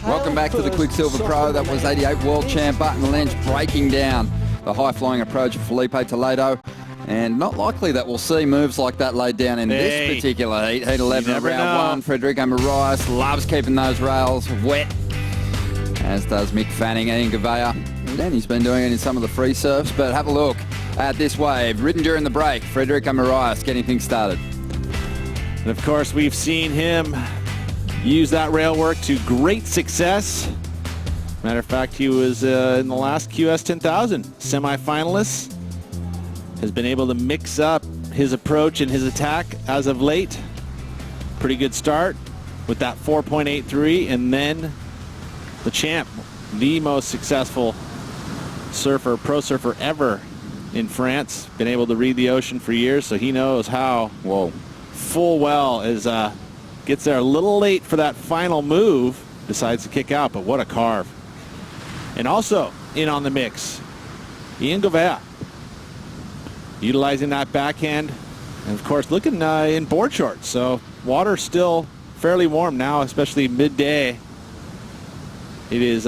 Welcome back to the Quiksilver Pro. That was 88 World Champ Button Lynch breaking down the high-flying approach of Felipe Toledo. And not likely that we'll see moves like that laid down in this particular heat. Heat 11 of round 1. Frederico Morais loves keeping those rails wet, as does Mick Fanning and Gouveia. And he's been doing it in some of the free surfs. But have a look at this wave. Ridden during the break, Frederico Morais getting things started. And of course, we've seen him use that rail work to great success. Matter of fact, he was in the last QS 10,000 semi-finalist. Has been able to mix up his approach and his attack as of late. Pretty good start with that 4.83, and then the champ, the most successful surfer, pro surfer ever in France. Been able to read the ocean for years, so he knows how. Whoa. Full well is gets there a little late for that final move, decides to kick out, but what a carve. And also in on the mix, Ian Gouveia, utilizing that backhand, and of course looking in board shorts, so water still fairly warm now, especially midday. It is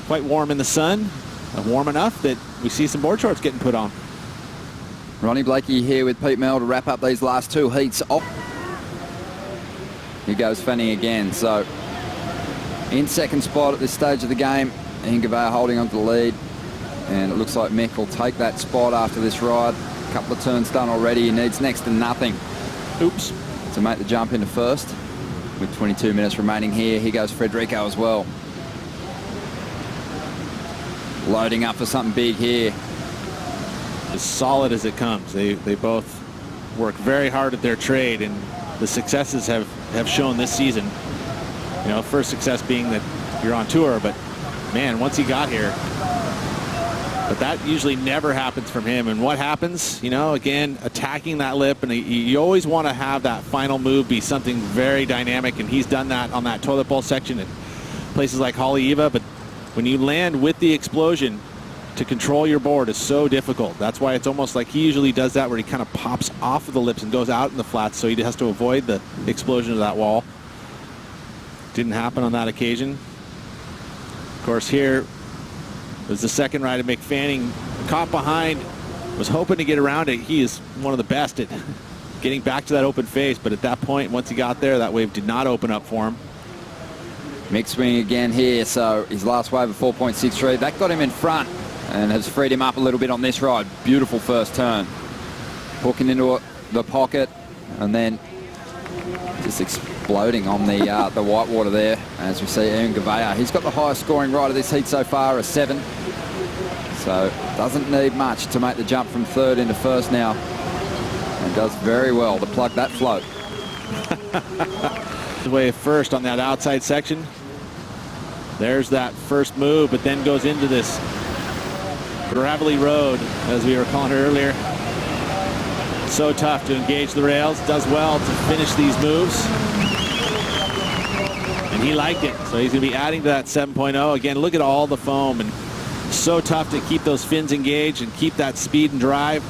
quite warm in the sun, warm enough that we see some board shorts getting put on. Ronnie Blakey here with Pete Mel to wrap up these last two heats off. Here goes Fanning again. So in second spot at this stage of the game, Ian Gouveia holding on to the lead. And it looks like Mick will take that spot after this ride. A couple of turns done already. He needs next to nothing. Oops. To make the jump into first. With 22 minutes remaining here, here goes Frederico as well. Loading up for something big here. As solid as it comes. They both work very hard at their trade, and the successes have shown this season. You know, first success being that you're on tour, but man, once he got here, but that usually never happens from him. And what happens, you know, again, attacking that lip, and you always want to have that final move be something very dynamic, and he's done that on that toilet bowl section at places like Haleiwa. But when you land with the explosion, to control your board is so difficult. That's why it's almost like he usually does that, where he kind of pops off of the lips and goes out in the flats, so he has to avoid the explosion of that wall. Didn't happen on that occasion. Of course, here was the second ride of Mick Fanning. Caught behind, was hoping to get around it. He is one of the best at getting back to that open face, but at that point, once he got there, that wave did not open up for him. Mick swinging again here, so his last wave of 4.63, that got him in front and has freed him up a little bit on this ride. Beautiful first turn. Hooking into the pocket and then just exploding on the whitewater there. As we see Ian Gouveia, he's got the highest scoring ride of this heat so far, a 7. So doesn't need much to make the jump from third into first now. And does very well to plug that float. The way first on that outside section. There's that first move, but then goes into this gravelly road, as we were calling it earlier. So tough to engage the rails. Does well to finish these moves. And he liked it. So he's going to be adding to that 7.0. Again, look at all the foam. And so tough to keep those fins engaged and keep that speed and drive.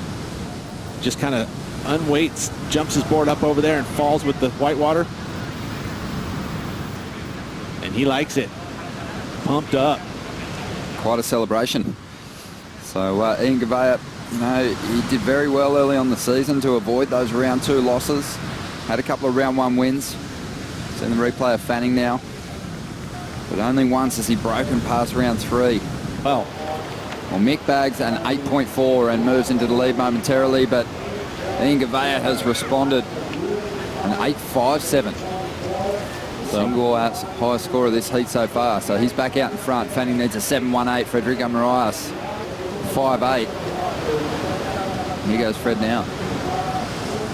Just kind of unweights, jumps his board up over there and falls with the whitewater. And he likes it. Pumped up. Quite a celebration. So Ian Gouveia, you know, he did very well early on the season to avoid those round 2 losses. Had a couple of round 1 wins. Seen the replay of Fanning now. But only once has he broken past round 3. Well, Mick bags an 8.4 and moves into the lead momentarily, but Ian Gouveia has responded an 8.57. Single highest score of this heat so far. So he's back out in front. Fanning needs a 7.18. Frederico Morais 5.8. Here goes Fred now.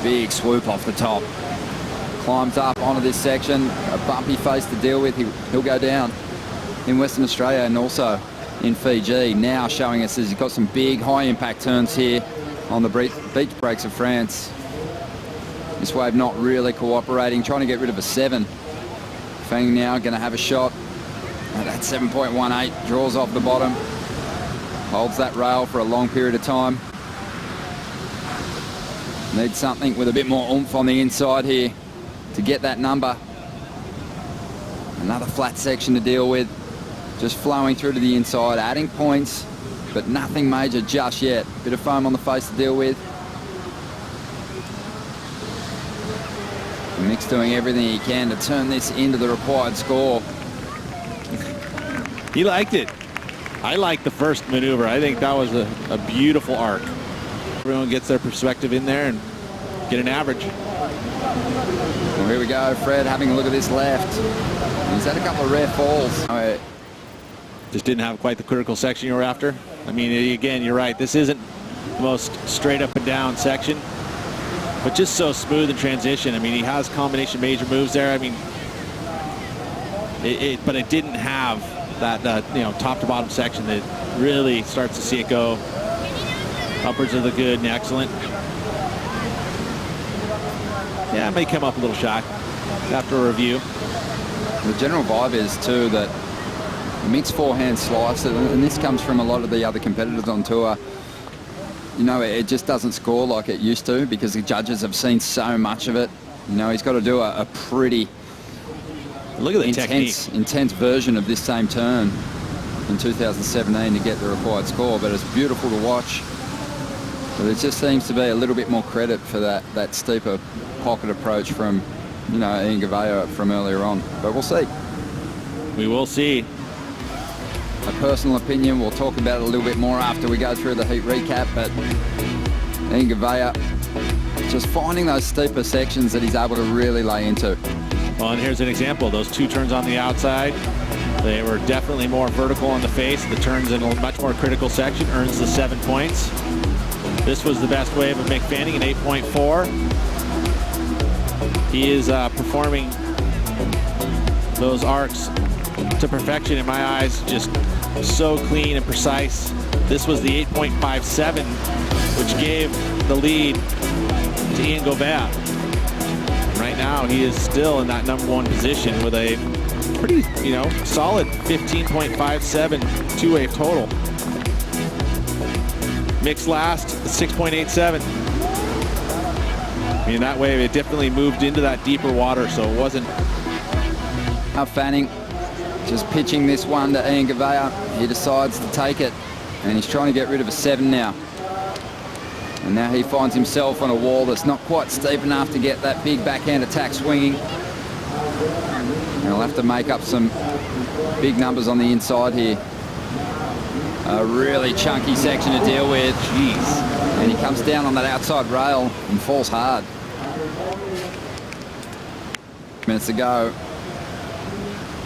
Big swoop off the top. Climbs up onto this section. A bumpy face to deal with. He'll go down in Western Australia and also in Fiji. Now showing us as he's got some big high impact turns here on the beach breaks of France. This wave not really cooperating. Trying to get rid of a 7. Fanning now going to have a shot at that 7.18. Draws off the bottom. Holds that rail for a long period of time. Needs something with a bit more oomph on the inside here to get that number. Another flat section to deal with. Just flowing through to the inside, adding points, but nothing major just yet. Bit of foam on the face to deal with. Mick's doing everything he can to turn this into the required score. He liked it. I liked the first maneuver. I think that was a beautiful arc. Everyone gets their perspective in there and get an average. Well, here we go, Fred having a look at this left. He's had a couple of rare falls. Just didn't have quite the critical section you were after. I mean, again, you're right. This isn't the most straight up and down section, but just so smooth in transition. I mean, he has combination major moves there. I mean, but it didn't have that top to bottom section that really starts to see it go upwards of the good and excellent. Yeah, it may come up a little shy after a review. The general vibe is too that Mick's forehand slice, and this comes from a lot of the other competitors on tour, you know, it just doesn't score like it used to because the judges have seen so much of it. You know, he's got to do a pretty intense version of this same turn in 2017 to get the required score, but it's beautiful to watch. But it just seems to be a little bit more credit for that steeper pocket approach from, you know, Ian Gouveia from earlier on. But we'll see. We will see. A personal opinion, we'll talk about it a little bit more after we go through the heat recap, but Ian Gouveia just finding those steeper sections that he's able to really lay into. Well, and here's an example. Those two turns on the outside, they were definitely more vertical on the face. The turns in a much more critical section earns the 7 points. This was the best wave of Mick Fanning, an 8.4. He is performing those arcs to perfection in my eyes, just so clean and precise. This was the 8.57, which gave the lead to Ian Gouveia. Right now, he is still in that #1 position with a pretty, solid 15.57 two-wave total. Mick's last, 6.87. I mean, that wave, it definitely moved into that deeper water, so it wasn't. Now Fanning just pitching this one to Ian Gouveia. He decides to take it, and he's trying to get rid of a 7 now. And now he finds himself on a wall that's not quite steep enough to get that big backhand attack swinging. And he'll have to make up some big numbers on the inside here. A really chunky section to deal with. Jeez. And he comes down on that outside rail and falls hard. Minutes to go.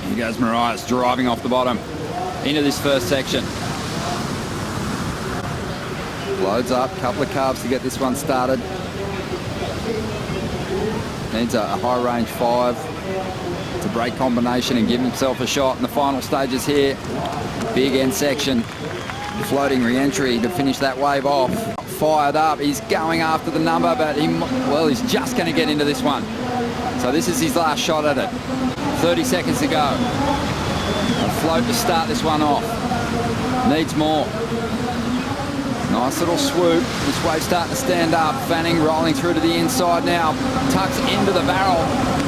Here goes Morais driving off the bottom into this first section. Loads up, couple of carbs to get this one started. Needs a high range 5 to break combination and give himself a shot in the final stages here. Big end section, floating re-entry to finish that wave off. Fired up, he's going after the number, but he's just going to get into this one. So this is his last shot at it. 30 seconds to go. A float to start this one off. Needs more. Nice little swoop. This wave's starting to stand up. Fanning rolling through to the inside now. Tucks into the barrel.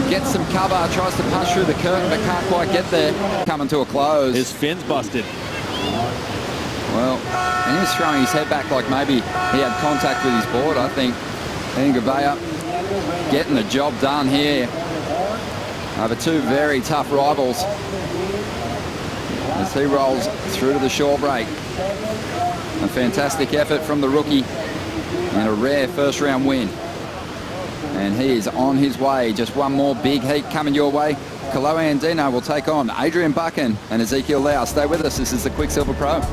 Gets some cover. Tries to punch through the curtain but can't quite get there. Coming to a close. His fin's busted. Well, and he was throwing his head back like maybe he had contact with his board. I think Ian Gouveia getting the job done here over two very tough rivals as he rolls through to the shore break. A fantastic effort from the rookie and a rare first round win. And he is on his way. Just one more big heat coming your way. Kalohe Andino will take on Adrian Buchan and Ezekiel Lau. Stay with us. This is the Quiksilver Pro.